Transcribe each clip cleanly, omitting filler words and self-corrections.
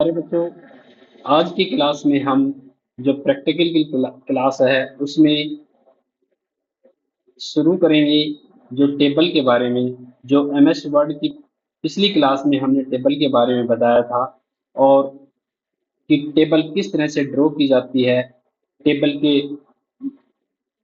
अरे बच्चों, आज की क्लास में हम जो प्रैक्टिकल की क्लास है उसमें शुरू करेंगे जो टेबल के बारे में। जो एमएस वर्ड की पिछली क्लास में हमने टेबल के बारे में बताया था, और कि टेबल किस तरह से ड्रॉ की जाती है। टेबल के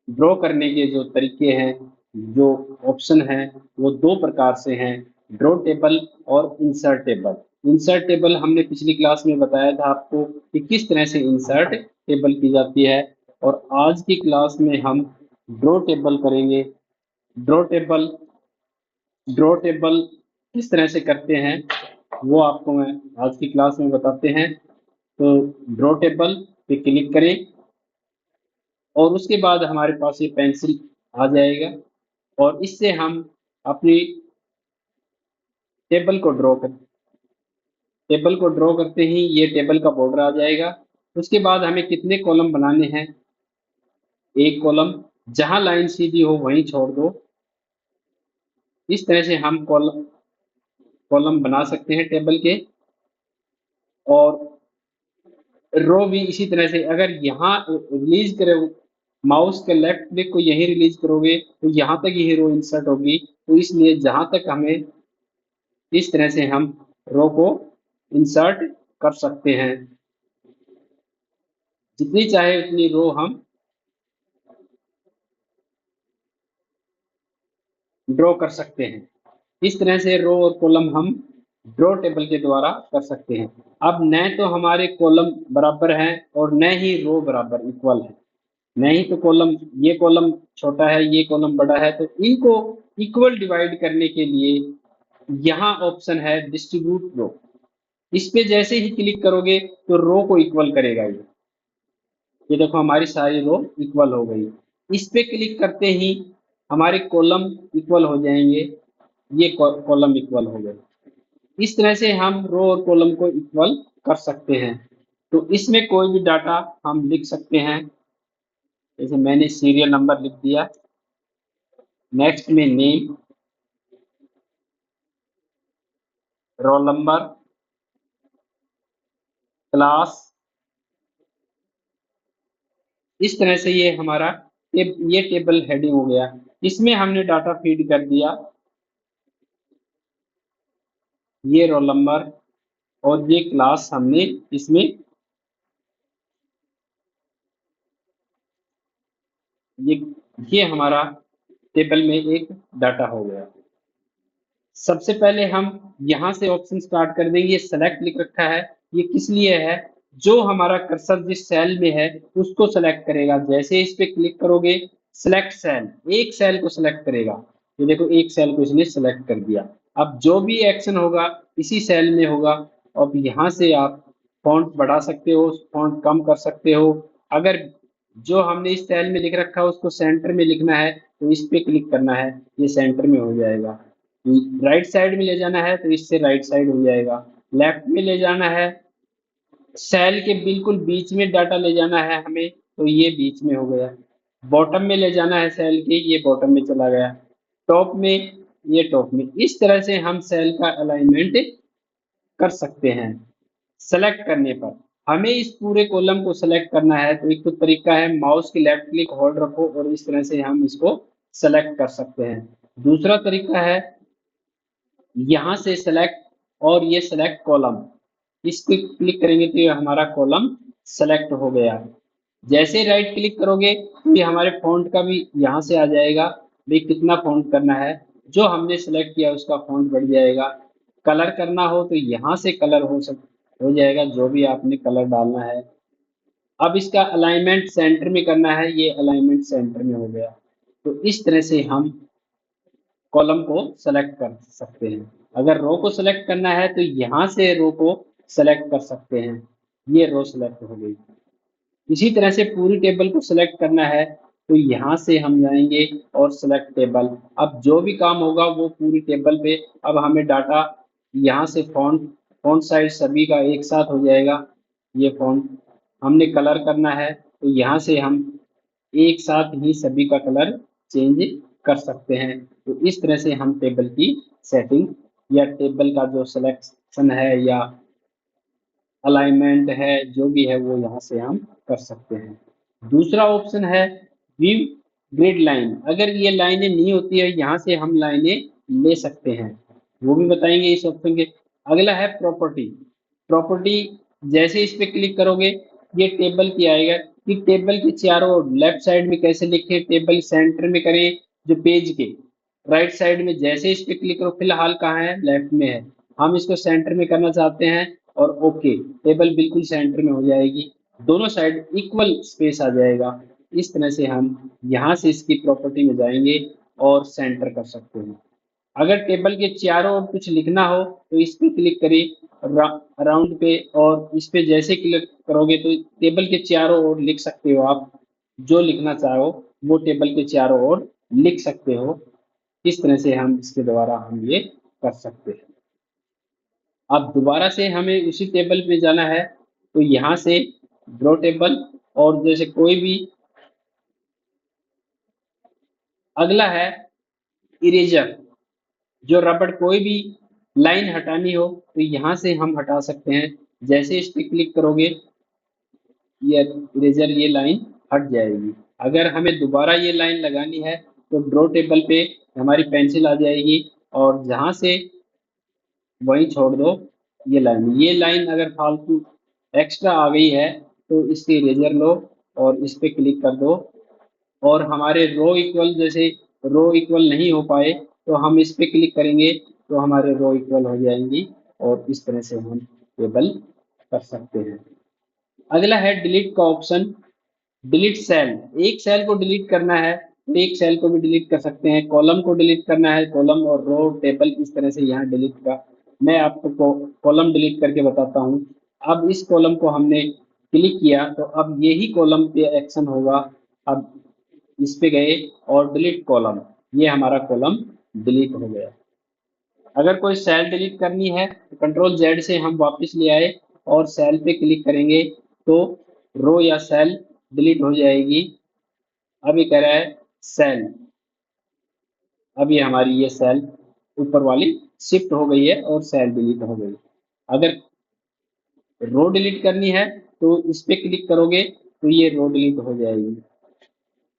ड्रॉ करने के जो तरीके हैं, जो ऑप्शन हैं, वो दो प्रकार से हैं, ड्रॉ टेबल और इंसर्ट टेबल। इंसर्ट टेबल हमने पिछली क्लास में बताया था आपको कि किस तरह से इंसर्ट टेबल की जाती है, और आज की क्लास में हम ड्रॉ ड्रॉ करेंगे। ड्रॉ टेबल ड्रॉ टेबल किस तरह से करते हैं वो आपको मैं आज की क्लास में बताते हैं। तो ड्रॉ टेबल पे क्लिक करें और उसके बाद हमारे पास ये पेंसिल आ जाएगा, और इससे हम अपनी टेबल को ड्रॉ करते ही ये टेबल का बॉर्डर आ जाएगा। उसके बाद हमें कितने कॉलम बनाने हैं? एक कॉलम। जहां लाइन सीधी हो वहीं छोड़ दो। इस तरह से हम कॉलम कॉलम बना सकते हैं टेबल के। और रो भी इसी तरह से, अगर यहाँ रिलीज करो, माउस के लेफ्ट क्लिक को यहीं रिलीज करोगे तो यहाँ तक ये रो इंसर्ट होगी। तो इसलिए जहां तक हमें, इस तरह से हम रो को इंसर्ट कर सकते हैं। जितनी चाहे उतनी रो हम ड्रॉ कर सकते हैं। इस तरह से रो और कॉलम हम ड्रॉ टेबल के द्वारा कर सकते हैं। अब न तो हमारे कॉलम बराबर हैं और न ही रो बराबर इक्वल है। नहीं तो कॉलम, ये कॉलम छोटा है, ये कॉलम बड़ा है, तो इनको इक्वल डिवाइड करने के लिए यहाँ ऑप्शन है डिस्ट्रीब्यूट रो। इस पे जैसे ही क्लिक करोगे तो रो को इक्वल करेगा ये देखो हमारी सारी रो इक्वल हो गई। इस पे क्लिक करते ही हमारे कॉलम इक्वल हो जाएंगे। ये कॉलम इक्वल हो गए। इस तरह से हम रो और कॉलम को इक्वल कर सकते हैं। तो इसमें कोई भी डाटा हम लिख सकते हैं। जैसे मैंने सीरियल नंबर लिख दिया, नेक्स्ट में नेम, रोल नंबर, क्लास। इस तरह से ये हमारा ये टेबल हेडिंग हो गया। इसमें हमने डाटा फीड कर दिया, ये रोल नंबर और ये क्लास हमने इसमें, ये ये हमारा टेबल में एक डाटा हो गया। सबसे पहले हम यहाँ से ऑप्शन स्टार्ट कर देंगे। ये सेलेक्ट लिख रखा है, ये किस लिए है? जो हमारा कर्सर जिस सेल में है उसको सेलेक्ट करेगा। जैसे इस पे क्लिक करोगे, सेलेक्ट सेल, एक सेल को सेलेक्ट करेगा। ये देखो एक सेल को इसने सेलेक्ट कर दिया। अब जो भी एक्शन होगा इसी सेल में होगा। अब यहाँ से आप फॉन्ट बढ़ा सकते हो, फॉन्ट कम कर सकते हो। अगर जो हमने इस सेल में लिख रखा है उसको सेंटर में लिखना है तो इस पे क्लिक करना है, ये सेंटर में हो जाएगा। राइट साइड में ले जाना है तो इससे राइट साइड हो जाएगा। लेफ्ट में ले जाना है, सेल के बिल्कुल बीच में डाटा ले जाना है हमें, तो ये बीच में हो गया। बॉटम में ले जाना है सेल के, ये बॉटम में चला गया। टॉप में, ये टॉप में। इस तरह से हम सेल का अलाइनमेंट कर सकते हैं। सेलेक्ट करने पर हमें इस पूरे कॉलम को सेलेक्ट करना है तो एक तो तरीका है, माउस की लेफ्ट क्लिक होल्ड रखो और इस तरह से हम इसको सेलेक्ट कर सकते हैं। दूसरा तरीका है यहाँ से सेलेक्ट, और ये सेलेक्ट कॉलम, इस पे क्लिक करेंगे तो ये हमारा कॉलम सेलेक्ट हो गया। जैसे राइट क्लिक करोगे तो ये हमारे फॉन्ट का भी यहाँ से आ जाएगा, भाई कितना फॉन्ट करना है। जो हमने सेलेक्ट किया उसका फॉन्ट बढ़ जाएगा। कलर करना हो तो यहाँ से कलर हो जाएगा, जो भी आपने कलर डालना है। अब इसका अलाइनमेंट सेंटर में करना है, ये अलाइनमेंट सेंटर में हो गया। तो इस तरह से हम कॉलम को सेलेक्ट कर सकते हैं। अगर रो को सेलेक्ट करना है तो यहाँ से रो को सेलेक्ट कर सकते हैं। ये रो सेलेक्ट हो गई। इसी तरह से पूरी टेबल को सिलेक्ट करना है तो यहाँ से हम जाएंगे और सिलेक्ट टेबल। अब जो भी काम होगा वो पूरी टेबल पे, अब हमें डाटा यहाँ से फॉन्ट फॉन्ट साइज सभी का एक साथ हो जाएगा। ये फॉन्ट हमने कलर करना है तो यहाँ से हम एक साथ ही सभी का कलर चेंज कर सकते हैं। तो इस तरह से हम टेबल की सेटिंग या टेबल का जो सिलेक्शन है या अलाइनमेंट है, जो भी है वो यहाँ से हम कर सकते हैं। दूसरा ऑप्शन है व्यू ग्रिड लाइन। अगर ये लाइनें नहीं होती है, यहाँ से हम लाइनें ले सकते हैं, वो भी बताएंगे इस ऑप्शन के। अगला है प्रॉपर्टी। प्रॉपर्टी, जैसे इस पे क्लिक करोगे ये टेबल की आएगा कि टेबल के चारों ओर लेफ्ट साइड में कैसे लिखें, टेबल सेंटर में करें जो पेज के राइट साइड में। जैसे इस पे क्लिक करो, फिलहाल कहाँ है, लेफ्ट में है, हम इसको सेंटर में करना चाहते हैं और ओके, टेबल बिल्कुल सेंटर में हो जाएगी, दोनों साइड इक्वल स्पेस आ जाएगा। इस तरह से हम यहाँ से इसकी प्रॉपर्टी में जाएंगे और सेंटर कर सकते हैं। अगर टेबल के चारों ओर कुछ लिखना हो तो इस पे क्लिक करिए राउंड पे, और इस पे जैसे क्लिक करोगे तो टेबल के चारों ओर लिख सकते हो आप, जो लिखना चाहो वो टेबल के चारों ओर लिख सकते हो। इस तरह से हम इसके द्वारा हम ये कर सकते हैं। अब दोबारा से हमें उसी टेबल पे जाना है, तो यहाँ से ड्रॉ टेबल, और जैसे कोई भी, अगला है इरेजर। जो रबड़, कोई भी लाइन हटानी हो तो यहाँ से हम हटा सकते हैं। जैसे इस पे क्लिक करोगे ये इरेजर, ये लाइन हट जाएगी। अगर हमें दोबारा ये लाइन लगानी है तो ड्रॉ टेबल पे हमारी पेंसिल आ जाएगी और जहाँ से वहीं छोड़ दो ये लाइन। ये लाइन अगर फालतू एक्स्ट्रा आ गई है तो इसकी इरेजर लो और इस पे क्लिक कर दो, और हमारे रो इक्वल, जैसे रो इक्वल नहीं हो पाए तो हम इस पे क्लिक करेंगे तो हमारे रो इक्वल हो जाएंगी, और इस तरह से हम टेबल कर सकते हैं। अगला है डिलीट का ऑप्शन। डिलीट सेल, एक सेल को डिलीट करना है तो एक सेल को भी डिलीट कर सकते हैं, कॉलम को डिलीट करना है, कॉलम और रो टेबल इस तरह से यहाँ डिलीट का। मैं आपको कॉलम डिलीट करके बताता हूँ। अब इस कॉलम को हमने क्लिक किया तो अब यही कॉलम पे एक्शन होगा। अब इस पे गए और डिलीट कॉलम, ये हमारा कॉलम डिलीट हो गया। अगर कोई सेल डिलीट करनी है तो कंट्रोल जेड से हम वापस ले आए और सेल पे क्लिक करेंगे तो रो या सेल डिलीट हो जाएगी। अब ये कह रहा है सेल, अब ये हमारी ये सेल ऊपर वाली शिफ्ट हो गई है और सेल डिलीट हो गई। अगर रो डिलीट करनी है तो इस पे क्लिक करोगे तो ये रो डिलीट हो जाएगी।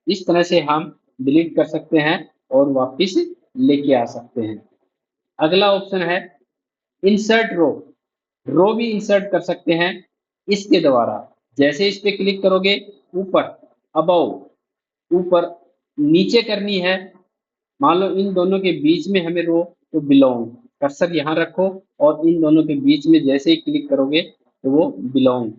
इस तरह से हम डिलीट कर सकते हैं और वापस लेके आ सकते हैं। अगला ऑप्शन है इंसर्ट रो। रो भी इंसर्ट कर सकते हैं इसके द्वारा। जैसे इस पे क्लिक करोगे, ऊपर, अबव, ऊपर, नीचे करनी है, मान लो इन दोनों के बीच में हमें रो, तो बिलोंग, कर्सर यहाँ रखो और इन दोनों के बीच में जैसे ही क्लिक करोगे तो वो बिलोंग,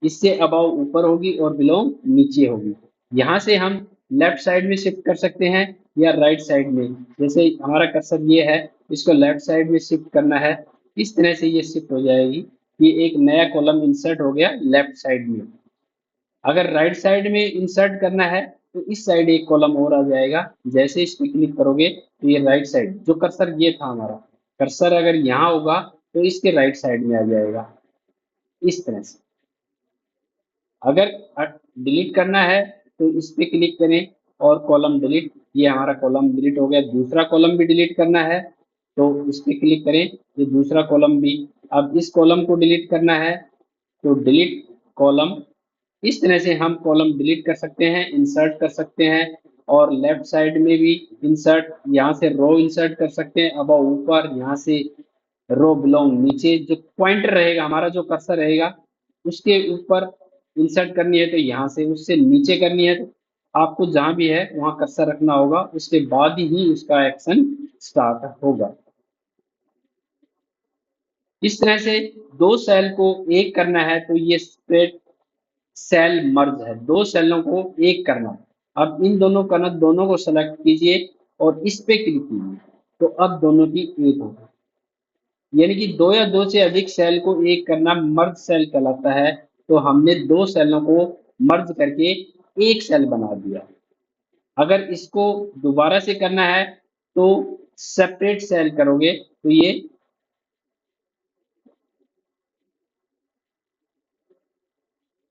इससे अबाव ऊपर होगी और बिलोंग नीचे होगी। यहाँ से हम लेफ्ट साइड में शिफ्ट कर सकते हैं या राइट साइड में। जैसे हमारा कर्सर ये है, इसको लेफ्ट साइड में शिफ्ट करना है, इस तरह से ये शिफ्ट हो जाएगी कि एक नया कॉलम इंसर्ट हो गया लेफ्ट साइड में। अगर राइट साइड में इंसर्ट करना है तो इस साइड एक कॉलम और आ जाएगा। जैसे इस पे क्लिक करोगे तो ये राइट साइड, जो कर्सर ये था हमारा कर्सर अगर यहाँ होगा तो इसके राइट साइड में आ जाएगा, इस तरह से। अगर डिलीट करना है तो इस पे क्लिक करें और कॉलम डिलीट, ये हमारा कॉलम डिलीट हो गया। दूसरा कॉलम भी डिलीट करना है तो इस पे क्लिक करें, ये दूसरा कॉलम भी। अब इस कॉलम को डिलीट करना है तो डिलीट कॉलम। इस तरह से हम कॉलम डिलीट कर सकते हैं, इंसर्ट कर सकते हैं, और लेफ्ट साइड में भी इंसर्ट, यहाँ से रो इंसर्ट कर सकते हैं अब ऊपर, यहाँ से रो बिलोंग नीचे। जो पॉइंटर रहेगा हमारा, जो कर्सर रहेगा उसके ऊपर इंसर्ट करनी है तो यहाँ से, उससे नीचे करनी है तो आपको जहां भी है वहां कर्सर रखना होगा, उसके बाद ही उसका एक्शन स्टार्ट होगा। इस तरह से दो सेल को एक करना है तो ये स्प्रेड सेल मर्ज है, दो सेलों को एक करना। अब इन दोनों का ना, दोनों को सेलेक्ट कीजिए और इस पे क्लिक कीजिए तो अब दोनों की एक होगी। यानी कि दो या दो से अधिक सेल को एक करना मर्ज सेल कहलाता है। तो हमने दो सेलों को मर्ज करके एक सेल बना दिया। अगर इसको दोबारा से करना है तो सेपरेट सेल करोगे तो ये,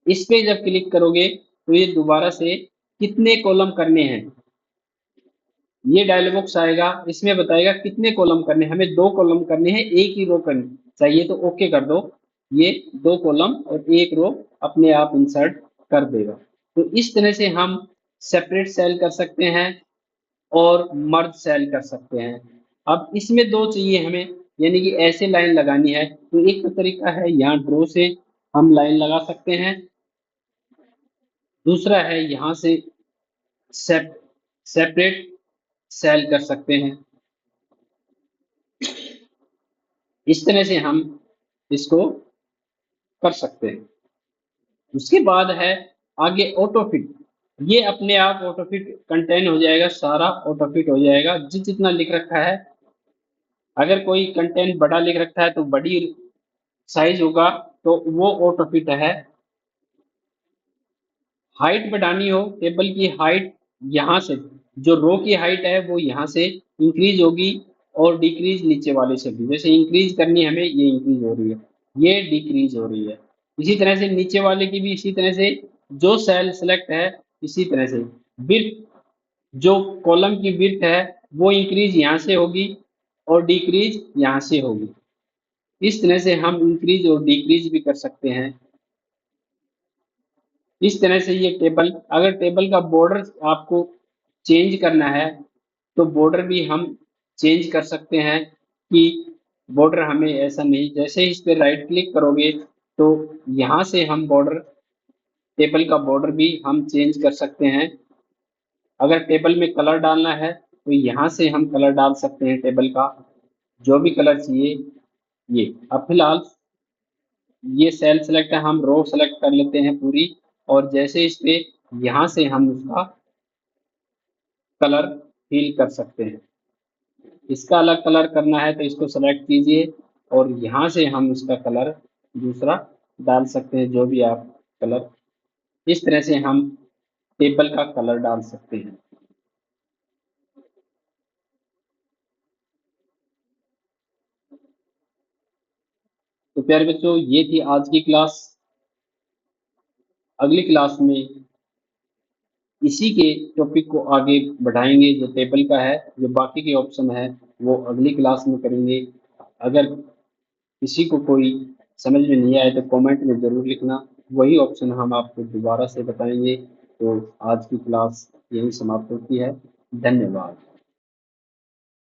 इस पे जब क्लिक करोगे तो ये दोबारा से कितने कॉलम करने हैं, ये डायलॉग बॉक्स आएगा, इसमें बताएगा कितने कॉलम करने हैं। हमें दो कॉलम करने हैं, एक ही रो करनी चाहिए तो ओके कर दो। ये 2 कॉलम और 1 रो अपने आप इंसर्ट कर देगा। तो इस तरह से हम सेपरेट सेल कर सकते हैं और मर्ज सेल कर सकते हैं। अब इसमें दो चाहिए हमें, यानी कि ऐसे लाइन लगानी है, तो एक तो तरीका है यहाँ ड्रॉ से हम लाइन लगा सकते हैं, दूसरा है यहाँ से सेप सेपरेट सेल कर सकते हैं। इस तरह से हम इसको कर सकते हैं। उसके बाद है आगे ऑटोफिट। ये अपने आप ऑटोफिट कंटेन हो जाएगा, सारा ऑटोफिट हो जाएगा जितना लिख रखा है। अगर कोई कंटेंट बड़ा लिख रखा है तो बड़ी साइज होगा, तो वो ऑटोफिट है। हाइट बढ़ानी हो टेबल की हाइट, यहाँ से जो रो की हाइट है वो यहाँ से इंक्रीज होगी और डिक्रीज नीचे वाले से भी। जैसे इंक्रीज करनी है हमें, ये इंक्रीज हो रही है, ये डिक्रीज हो रही है। इसी तरह से नीचे वाले की भी इसी तरह से, जो सेल सेलेक्ट है इसी तरह से। विड्थ, जो कॉलम की विड्थ है वो इंक्रीज यहाँ से होगी और डिक्रीज यहाँ से होगी। इस तरह से हम इंक्रीज और डिक्रीज भी कर सकते हैं। इस तरह से ये टेबल, अगर टेबल का बॉर्डर आपको चेंज करना है तो बॉर्डर भी हम चेंज कर सकते हैं कि बॉर्डर हमें ऐसा नहीं, जैसे इस पे राइट क्लिक करोगे तो यहाँ से हम बॉर्डर, टेबल का बॉर्डर भी हम चेंज कर सकते हैं। अगर टेबल में कलर डालना है तो यहाँ से हम कलर डाल सकते हैं, टेबल का जो भी कलर चाहिए ये। अब फिलहाल ये सेल सेलेक्ट है, हम रो सेलेक्ट कर लेते हैं पूरी, और जैसे इस पे यहाँ से हम उसका कलर फिल कर सकते हैं। इसका अलग कलर करना है तो इसको सेलेक्ट कीजिए और यहाँ से हम इसका कलर दूसरा डाल सकते हैं, जो भी आप कलर। इस तरह से हम टेबल का कलर डाल सकते हैं। तो प्यारे बच्चों, ये थी आज की क्लास। अगली क्लास में इसी के टॉपिक को आगे बढ़ाएंगे, जो टेबल का है, जो बाकी के ऑप्शन है वो अगली क्लास में करेंगे। अगर किसी को कोई समझ में नहीं आए तो कमेंट में ज़रूर लिखना, वही ऑप्शन हम आपको दोबारा से बताएंगे। तो आज की क्लास यही समाप्त होती है। धन्यवाद।